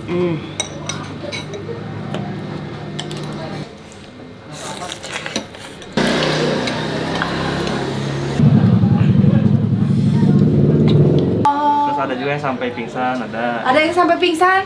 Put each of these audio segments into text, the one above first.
Hmm. Terus ada juga yang sampai pingsan, ada. Ada yang sampai pingsan?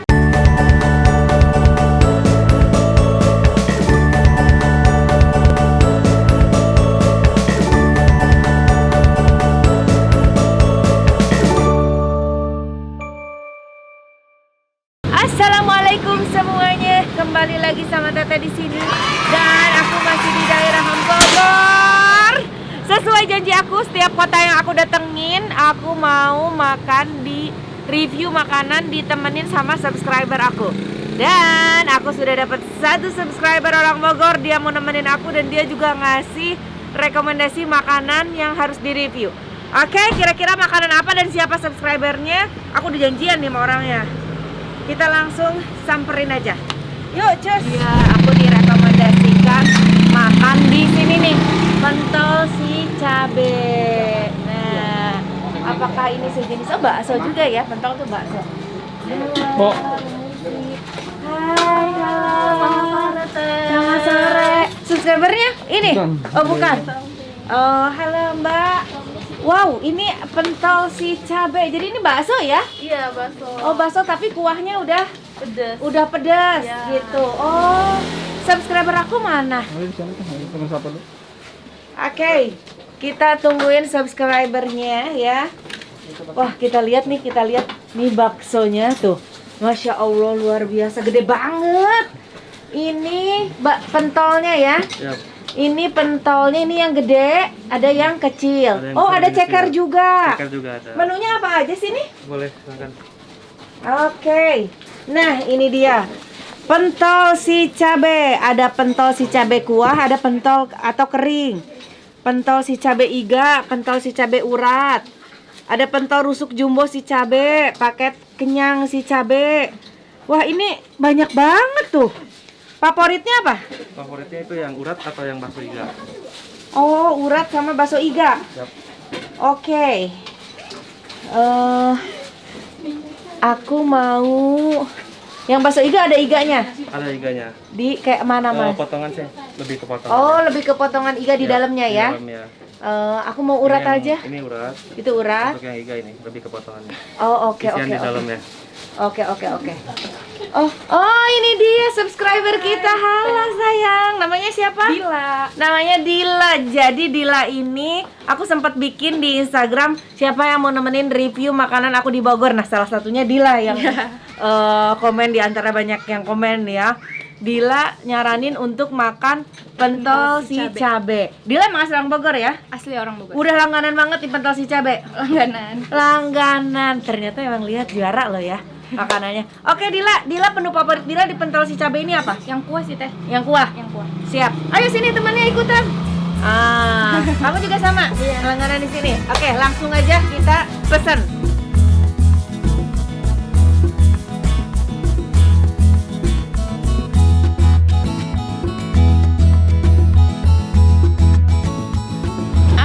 Assalamualaikum semuanya, kembali lagi sama Tete di sini dan aku masih di daerah Bogor. Sesuai janji aku, setiap kota yang aku datengin, aku mau makan di review makanan ditemenin sama subscriber aku. Dan aku sudah dapat satu subscriber orang Bogor, dia mau nemenin aku dan dia juga ngasih rekomendasi makanan yang harus direview. Oke, kira-kira makanan apa dan siapa subscribernya? Aku udah janjian nih sama orangnya. Kita langsung samperin aja. Yuk, cus. Ya, aku direkomendasikan makan di sini nih, pentol si cabe. Nah, apakah ini sejenis bakso juga ya? Pentol tuh bakso. Oh. Hai, halo. Selamat sore. Subscribernya ini? Oh, bukan. Oh, halo Mbak. Wow, ini pentol si cabe. Jadi ini bakso ya? Iya, bakso. Oh, bakso tapi kuahnya udah Pedes. pedas Ya. gitu. Oh, subscriber aku mana? Oke, kita tungguin subscribernya ya. Wah, kita lihat nih baksonya tuh. Masya Allah, luar biasa, gede banget. Ini pentolnya ya. Ya, Ini pentolnya, ini yang gede, ada yang kecil. Ada yang Oh, ada kecil. ceker juga. ceker juga ada. Menunya apa aja sih nih? Boleh, silakan. Oke. Nah, ini dia. Pentol si cabe. Ada pentol si cabe kuah, ada pentol atau kering. Pentol si cabe iga, pentol si cabe urat. Ada pentol rusuk jumbo si cabe, paket kenyang si cabe. Wah, ini banyak banget tuh. Favoritnya apa? Favoritnya itu yang urat atau yang bakso iga? Oh, urat sama bakso iga. Siap. Oke. Aku mau yang bakso iga, ada iganya. Ada iganya. Di kayak mana, Mas? Potongan sih, lebih ke potongan. Oh, lebih ke potongan iga di Ya, dalamnya di ya. dalamnya. Aku mau urat Ini yang- aja. Ini urat. Itu urat. Untuk yang iga ini lebih ke potongannya. Oh, oke Isian oke di oke. dalamnya. Oke. Oh, ini dia subscriber kita. Halo sayang. Namanya siapa? Dila. Namanya Dila. Jadi Dila ini aku sempat bikin di Instagram siapa yang mau nemenin review makanan aku di Bogor. Nah, salah satunya Dila yang komen di antara banyak yang komen ya. Dila nyaranin untuk makan pentol si cabe. Dila emang asli orang Bogor ya? Asli orang Bogor. Udah langganan banget di pentol si cabe. Langganan. Ternyata emang lihat juara loh ya makanannya. Oke, Dila menu favorit Dila di pentol si cabe ini apa? Yang kuah sih, Teh. Yang kuah. Yang kuah. Siap. Ayo sini temannya ikutan. Kamu juga sama? Iya. Langganan di sini. Oke, langsung aja kita pesen.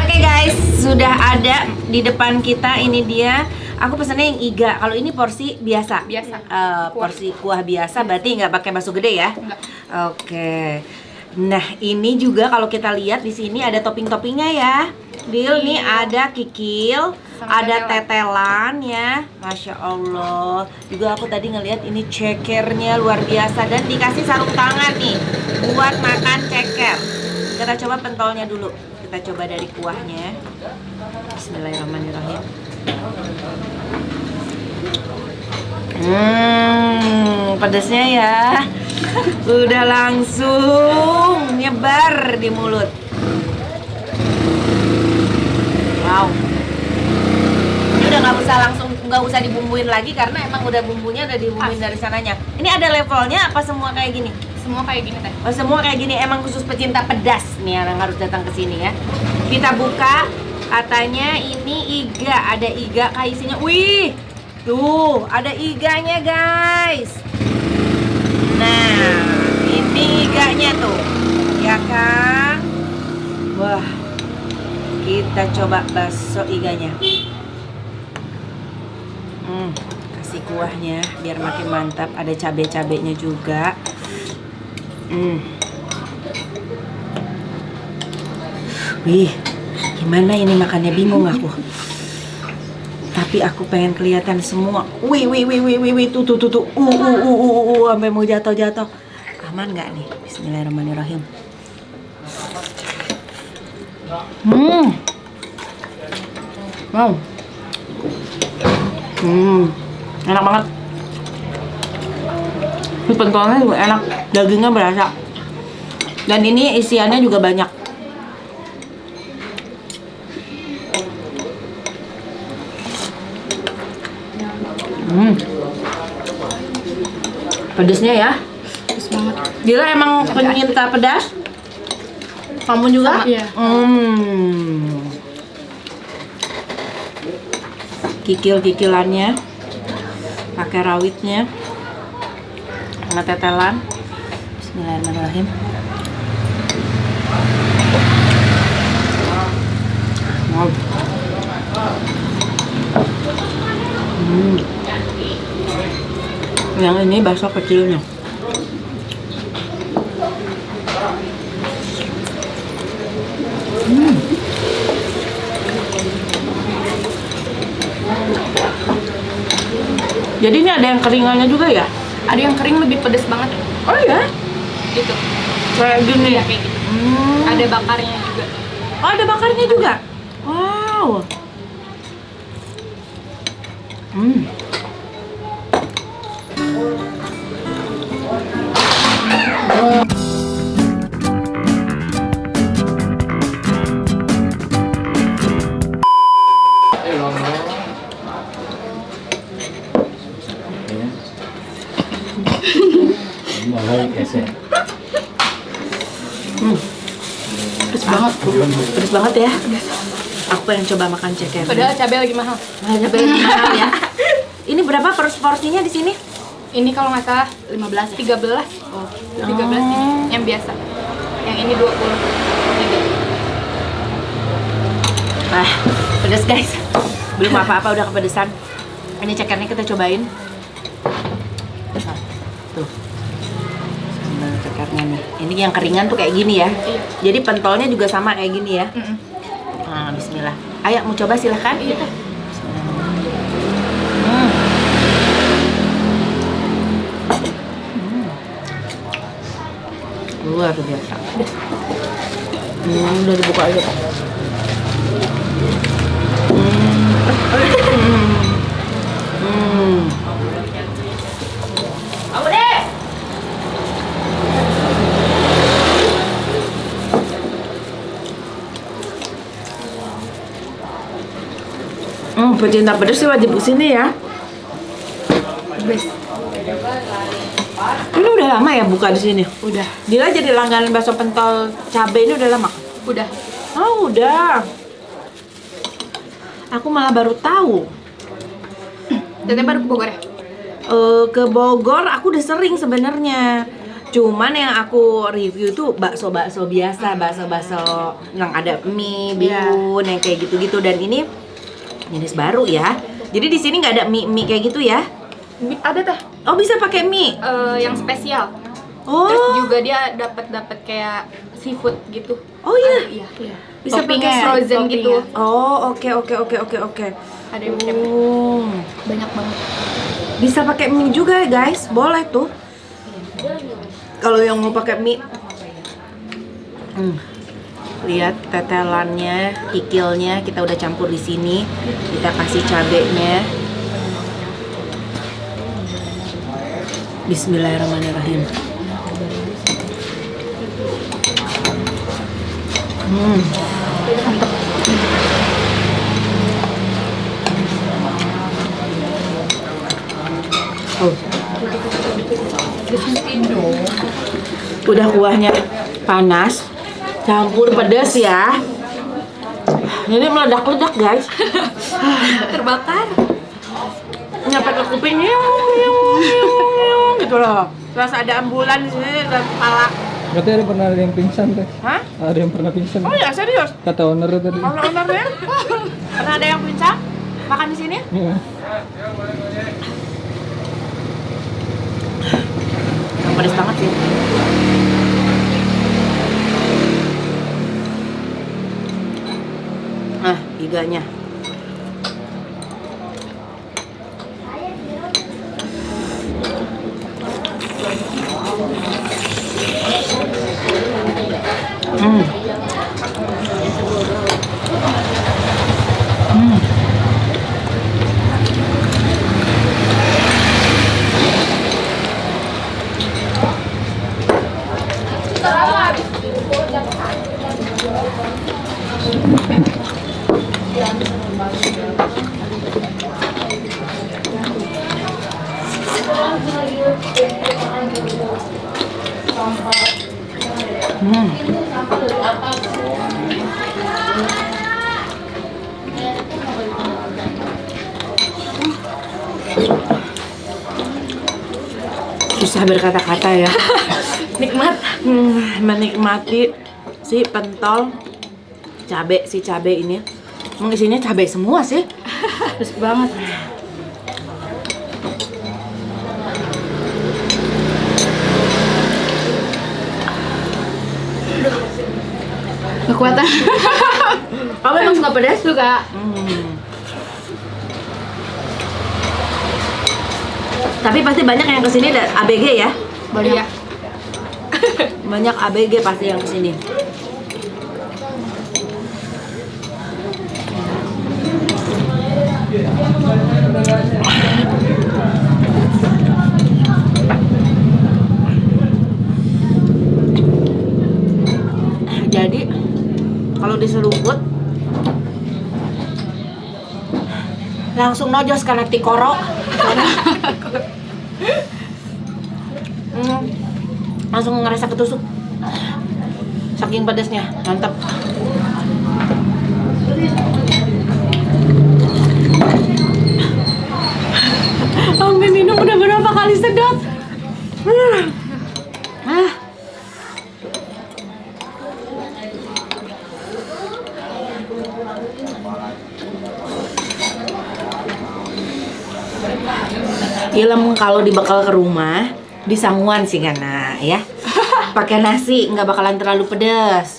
Oke guys, sudah ada di depan kita, ini dia. Aku pesennya yang iga. Kalau ini porsi biasa. Biasa. Porsi kuah biasa, berarti nggak pakai bakso gede ya? Enggak. Oke. Nah, ini juga kalau kita lihat di sini ada topping-toppingnya ya. Dil, nih ada kikil, Sama ada tetelan ya. Masya Allah. Juga aku tadi ngelihat ini cekernya luar biasa dan dikasih sarung tangan nih buat makan ceker. Kita coba pentolnya dulu. Kita coba dari kuahnya. Bismillahirrahmanirrahim. Pedesnya ya. Udah langsung nyebar di mulut. Wow. Ini udah nggak usah dibumbuin lagi karena emang udah bumbunya udah dibumbuin dari sananya. Ini ada levelnya apa semua kayak gini? Semua kayak gini, Teh. Oh, semua kayak gini, emang khusus pecinta pedas nih yang harus datang ke sini ya. Kita buka, katanya ini iga, ada iga kayak isinya. Wih, tuh ada iganya guys. Nah, ini iganya tuh, ya kan? Wah, kita coba bakso iganya. Kasih kuahnya biar makin mantap. Ada cabai-cabainya juga. Wih, gimana ini makannya, bingung aku. Tapi aku pengen kelihatan semua. Wih, tuh. Sampai mau jatuh. Aman nggak nih? Bismillahirrahmanirrahim. Wow. Enak banget. Ini pentolnya juga enak, dagingnya berasa. Dan ini isiannya juga banyak. Pedesnya ya. Pedes banget. Dila emang penyinta pedas? Kamu juga? Iya. Kikil-kikilannya, pakai rawitnya, sama tetelan. Bismillahirrahmanirrahim. Yang ini bakso kecilnya. Jadi ini ada yang keringannya juga ya? Ada yang kering lebih pedes banget. Oh ya? Gitu. Kayak gini. Ya kayak gitu. Ada bakarnya juga. Oh, ada bakarnya juga? Wow. Pedes banget ya. Aku pengen coba makan ceker. Padahal cabai lagi mahal. Cabai lagi mahal ya. Ini berapa porsinya di sini? Ini kalau nggak salah 13. Oh, 13 ini yang biasa. Yang ini 20. Pedes guys. Belum apa-apa udah kepedesan. Ini cekernya kita cobain. Tuh. Sambal cekernya nih. Ini yang keringan tuh kayak gini ya. Iya. Jadi pentolnya juga sama kayak gini ya. Nah, bismillah. Ayo mau coba silahkan. Iya. Luar biasa. Udah dibuka aja Pak. Pecinta pedas sih wajib kesini ya. Best. Ini udah lama ya buka di sini? Udah. Dila jadi langganan bakso pentol cabai ini udah lama? Udah. Oh udah. Aku malah baru tahu. Teteh baru ke Bogor ya? Ke Bogor aku udah sering sebenarnya. Cuman yang aku review tuh bakso-bakso biasa, bakso-bakso yang ada mie, bihun, yang kayak gitu-gitu. Dan ini jenis baru ya. Jadi di sini nggak ada mie kayak gitu ya? Ada teh. Oh bisa pakai mie? Yang spesial. Oh. Terus juga dia dapat kayak seafood gitu. Oh iya. Iya. Bisa Toppingnya pakai frozen gitu. Oh oke. Ada yang pakai mie. Banyak banget. Bisa pakai mie juga ya guys, boleh tuh. Kalau yang mau pakai mie. Lihat tetelannya, kikilnya kita udah campur di sini. Kita kasih cabenya. Bismillahirrahmanirrahim. Udah kuahnya panas, campur pedas ya. Ini meledak-ledak guys. Terbakar. Nyampe ke kuping gitu loh. Terus ada ambulan di sini dalam kepala. Berarti pernah ada yang pingsan teh? Hah? Ada yang pernah pingsan? Oh ya serius? Kata owner tadi. Kalau ownernya pernah ada yang pincang makan di sini? Iya. banget sih. Nah, iganya. Susah berkata-kata ya. Nikmat. Menikmati si pentol cabe ini. Emang isinya cabe semua sih. Terus banget. Kekuatan. Kamu emang suka pedas? Suka. Tapi pasti banyak yang kesini ABG ya. Iya. Banyak ABG pasti yang kesini. Jadi kalau diseruput langsung nojos karena tikoro. Langsung ngerasa ketusuk. Saking pedasnya, mantap. Sampai minum udah berapa kali sedot. Ilem kalau dibekal ke rumah di sanguan sih Gana ya. Pakai nasi nggak bakalan terlalu pedas.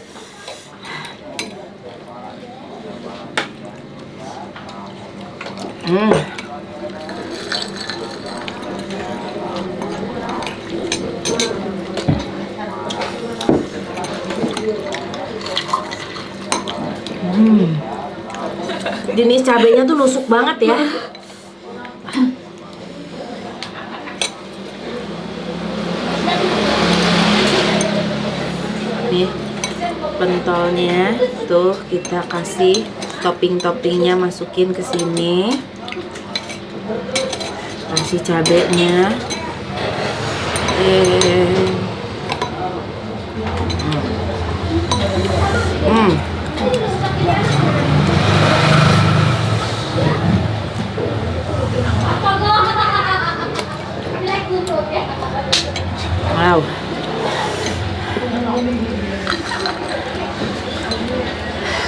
Jenis cabenya tuh nusuk banget ya. Nih pentolnya tuh kita kasih topping-toppingnya, masukin ke sini. Kasih cabenya. Wow.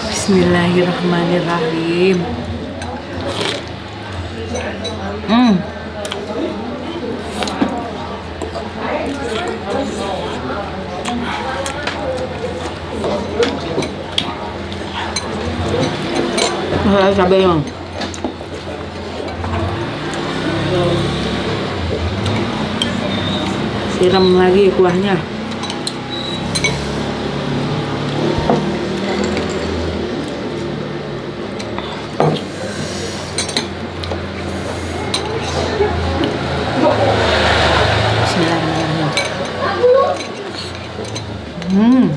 Bismillahirrahmanirrahim. Cabenya. Siram lagi kuahnya. Bismillahirrahmanirrahim.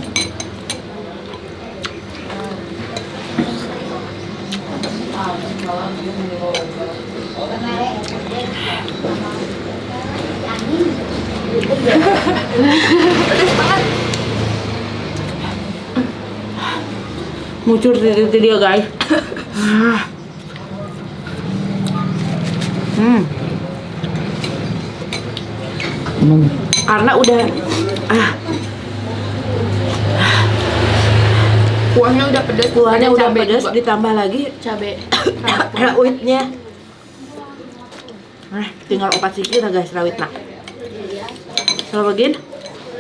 Muncul titik dia guys. Karena udah Kuahnya udah pedas. kuahnya Ada udah cabai pedas, juga. ditambah lagi Cabai. rawitnya. Tinggal 4 sikit guys rawit nak. Kalau begini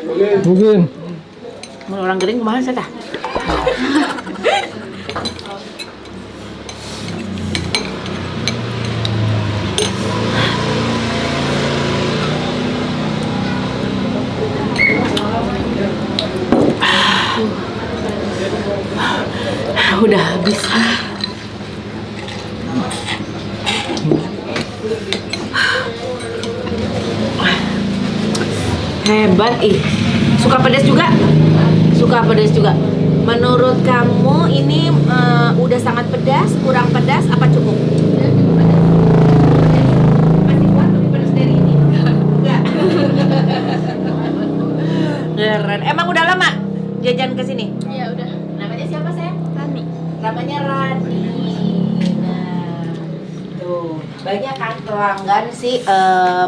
Mungkin. Mun orang gering kumaha saya tah? Udah habis. Hebat ih. Suka pedas juga? Suka pedas juga. Menurut kamu ini udah sangat pedas, kurang pedas, apa cukup? Masih kuat lebih pedas dari ini? Enggak. Keren. Emang udah lama jajan ke sini? Iya udah. Namanya siapa sayang? Rani. Namanya Rani. Nah, tuh banyak kan pelanggan si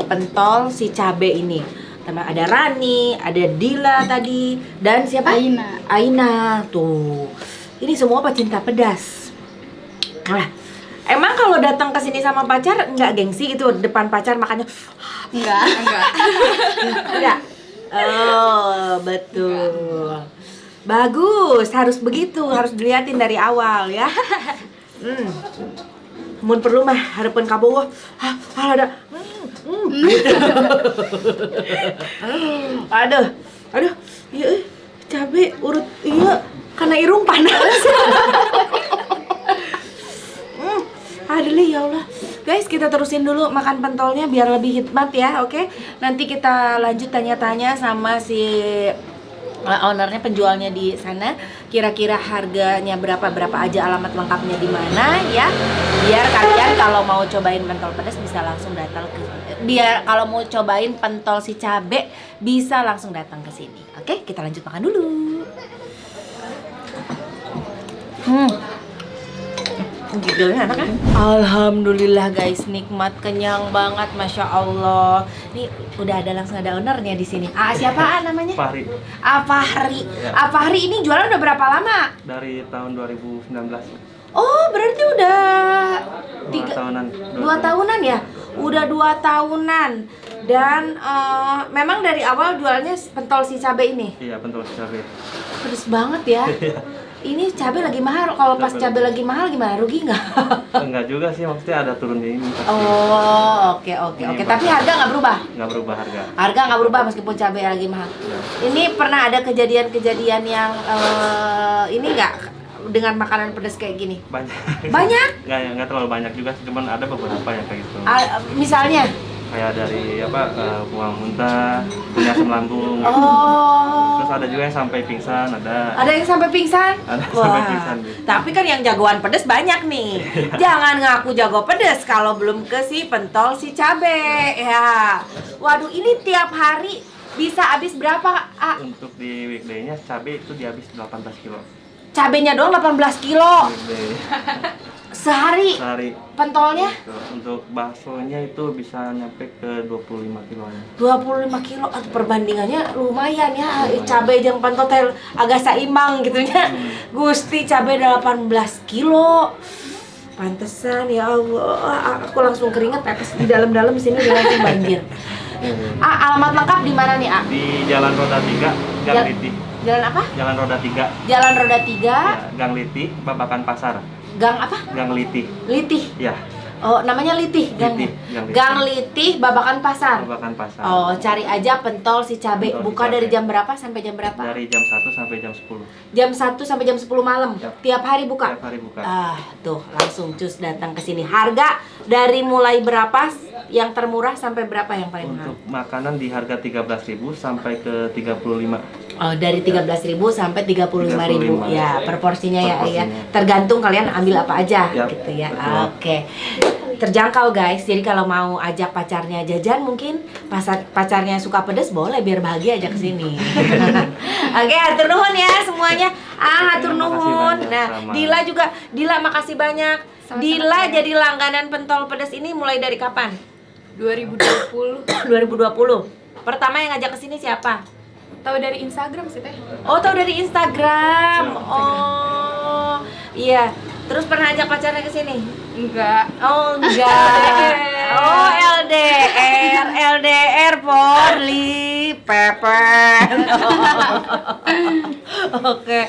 pentol si cabe ini. Ada Rani, ada Dila tadi, dan siapa? Aina. Aina tuh. Ini semua pecinta pedas. Nah, emang kalau datang ke sini sama pacar nggak gengsi gitu depan pacar makannya? Enggak. Enggak. Oh, betul. Bagus, harus begitu, harus dilihatin dari awal ya. Mun perlu mah harapan kabogoh. Ada. Gitu. Aduh. Iya, cabe urut iya karena irung panas. Aduh ya Allah. Guys, kita terusin dulu makan pentolnya biar lebih hikmat ya, oke? Nanti kita lanjut tanya-tanya sama si ownernya, penjualnya di sana. Kira-kira harganya berapa aja, alamat lengkapnya di mana ya? Biar kalian kalau mau cobain pentol pedas bisa langsung datang ke kalau mau cobain pentol si cabe bisa langsung datang ke sini. Oke, kita lanjut makan dulu. Gigelnya enak kan? Alhamdulillah guys, nikmat, kenyang banget, masya Allah. Nih udah langsung ada ownernya di sini. Siapa namanya? Fahri. Fahri. Ya. Fahri ini jualan udah berapa lama? Dari tahun 2019. Oh berarti udah 2 tahunan. 2 tahunan ya? Udah 2 tahunan. Dan memang dari awal jualannya pentol si cabe ini? Iya, pentol cabe. Pedes banget ya. Ini cabai lagi mahal. Kalau pas cabai lagi mahal gimana? Rugi nggak? Enggak juga sih, maksudnya ada turunnya ini. Oh, oke. Tapi harga nggak berubah? Nggak berubah harga. Harga nggak berubah meskipun cabai lagi mahal. Ini pernah ada kejadian-kejadian yang ini nggak dengan makanan pedas kayak gini? Banyak. Banyak? Nggak terlalu banyak juga, cuman ada beberapa yang kayak gitu. Misalnya? Kayak dari buang muntah, punya asam lambung. Oh. Terus ada juga yang sampai pingsan, ada. Ada yang sampai pingsan? Ada Wah. sampai pingsan. Tapi kan yang jagoan pedas banyak nih. Jangan ngaku jago pedas kalau belum ke si pentol si cabe ya. Waduh, ini tiap hari bisa habis berapa? Untuk di weekday-nya cabe itu dihabis 18 kilo. Cabenya doang 18 kilo. Weekday. Sehari. Pentolnya? Untuk baksonya itu bisa nyampe ke 25 kiloan. 25 kilo, perbandingannya lumayan ya. Cabai jeung pentol teh agak seimbang gitu ya. Gusti cabai 18 kilo. Pantesan ya Allah, aku langsung keringet pepes di dalam-dalam sini udah langsung banjir. Alamat lengkap di mana nih, Di Jalan Roda 3, Gang Liti. Jalan apa? Jalan Roda 3. Jalan Roda 3. Ya, Gang Liti, Babakan Pasar. Gang apa? Gang Liti. Litih. Ya, Oh, namanya Litih, gangnya. Gang Litih, Babakan Pasar. Babakan Pasar. Oh, cari aja pentol si cabe. Pentol si Buka cabe. dari jam berapa sampai jam berapa? Dari jam 1 sampai jam 10. Jam 1 sampai jam 10 malam. Yap. Tiap hari buka. Tiap hari buka. Tuh, langsung cus datang ke sini. Harga dari mulai berapa yang termurah sampai berapa yang paling mahal? Untuk makanan di harga 13.000 sampai ke 35. Oh, dari 13.000 sampai 35.000. 35. Ya, per porsinya ya, ya. porsinya. Tergantung kalian ambil apa aja Yap, gitu ya. betul. Oke. Terjangkau guys. Jadi kalau mau ajak pacarnya jajan mungkin pacarnya suka pedas boleh biar bahagia ajak ke sini. Oke, hatur nuhun ya semuanya. Hatur Terima kasih nuhun. banyak, Nah, sama. Dila juga. Dila makasih banyak. Sama-sama, Dila Teh. jadi langganan pentol pedas ini mulai dari kapan? 2020. 2020. Pertama yang ngajak ke sini siapa? Tahu dari Instagram sih teh. Oh, tahu dari Instagram. Oh, iya. Terus pernah ajak pacarnya ke sini? Enggak. Oh, enggak. Oh, LDR Porli. kepepen. Oke.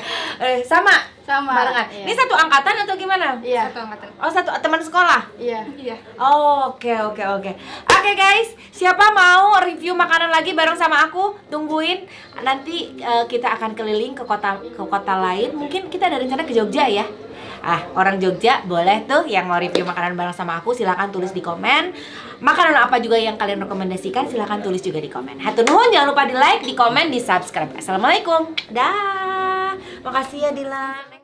Sama Sama. barengan. Iya. Ini satu angkatan atau gimana? Iya. Satu angkatan. Oh, satu teman sekolah. Iya. Iya. Oh, oke. Oke guys, siapa mau review makanan lagi bareng sama aku? Tungguin. Nanti kita akan keliling ke kota lain. Mungkin kita ada rencana ke Jogja ya. Orang Jogja boleh tuh yang mau review makanan bareng sama aku, silakan tulis di komen. Makanan apa juga yang kalian rekomendasikan, silakan tulis juga di komen. Hatur nuhun, jangan lupa di like, di komen, di subscribe. Assalamualaikum. Dah. Makasih ya Dilan.